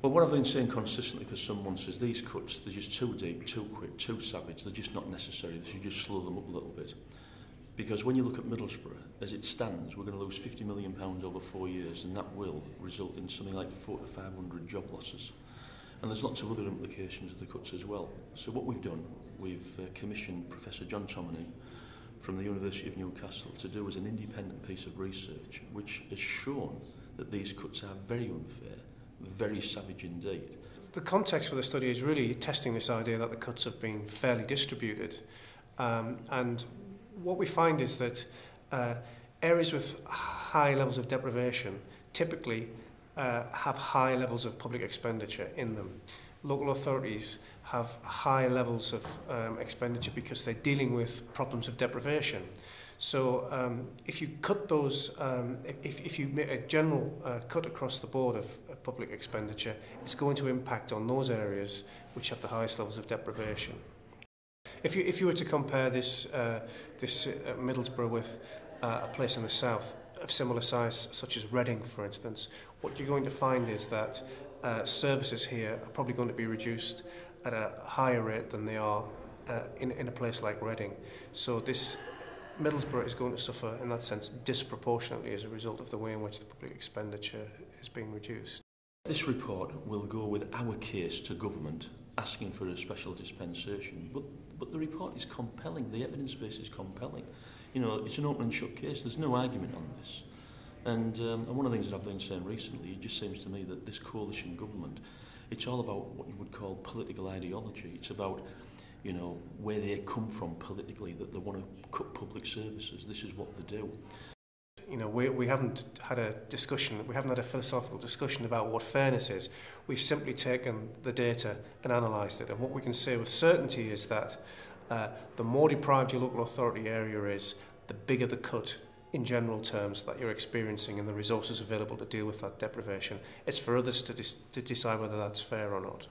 Well, what I've been saying consistently for some months is these cuts, they're just too deep, too quick, too savage. They're just not necessary. They should just slow them up a little bit. Because when you look at Middlesbrough, as it stands, we're going to lose £50 million over 4 years, and that will result in something like 400 to 500 job losses. And there's lots of other implications of the cuts as well. So what we've done, we've commissioned Professor John Tominey from the University of Newcastle to do as an independent piece of research, which has shown that these cuts are very unfair, very savage indeed. The context for the study is really testing this idea that the cuts have been fairly distributed. And what we find is that areas with high levels of deprivation typically have high levels of public expenditure in them. Local authorities have high levels of expenditure because they're dealing with problems of deprivation. So if you cut those, if you make a general cut across the board of public expenditure, it's going to impact on those areas which have the highest levels of deprivation. If you were to compare this Middlesbrough with a place in the south of similar size, such as Reading, for instance, what you're going to find is that services here are probably going to be reduced at a higher rate than they are in a place like Reading. So this Middlesbrough is going to suffer, in that sense, disproportionately as a result of the way in which the public expenditure is being reduced. This report will go with our case to government asking for a special dispensation, but the report is compelling, the evidence base is compelling. You know, it's an open and shut case, there's no argument on this. And one of the things that I've been saying recently, it just seems to me that this coalition government, it's all about what you would call political ideology. It's about, you know, where they come from politically, that they want to cut public services. This is what they do. You know, we haven't had a discussion, we haven't had a philosophical discussion about what fairness is. We've simply taken the data and analysed it. And what we can say with certainty is that the more deprived your local authority area is, the bigger the cut in general terms that you're experiencing and the resources available to deal with that deprivation. It's for others to decide whether that's fair or not.